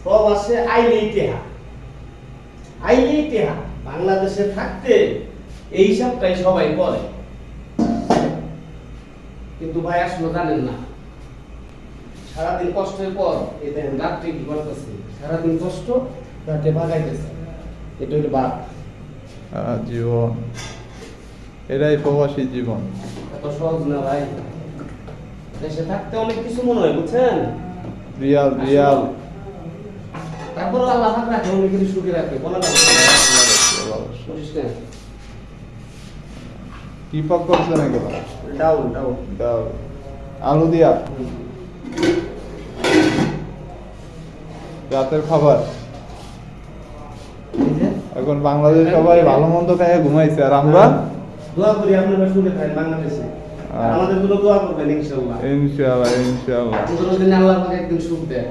প্রবাসে আইলেই টেহা, আইলেই টেহা। বাংলাদেশে থাকতে এই হিসাবটাই সবাই করে, কিন্তু ভাই আসলে জানেন না, সারাদিন কষ্টের পর এই দেখেন রাত্রে কি করতেছে, সারাদিন কষ্ট রাতে ভাগাইতেছে। এটা হলো বাপ জীবন, এটাই প্রবাসী জীবন। এত সহজ না ভাই, দেশে থাকতে অনেক কিছু মনে হয়, বুঝছেন? Real Real. তারপর আল্লাহ পাক রাখে, অনেক কিছু সুখে রাখে, বলা না বুঝিস না? কি পাক করছেন এগুলো? ডাউন ডাউন ডাল, আলু দিয়া রাতের খাবার। এখন বাংলাদেশ সবাই ভালো মন্দ খায় ঘুমাইছে, আর আমরা দোয়া করি আপনারা সুখে থাকেন বাংলাদেশে। আমাদের জন্য দোয়া করবেন ইনশাআল্লাহ। ইনশাআল্লাহ ইনশাআল্লাহ। আল্লাহ পাক একদিন সুখ দেয়।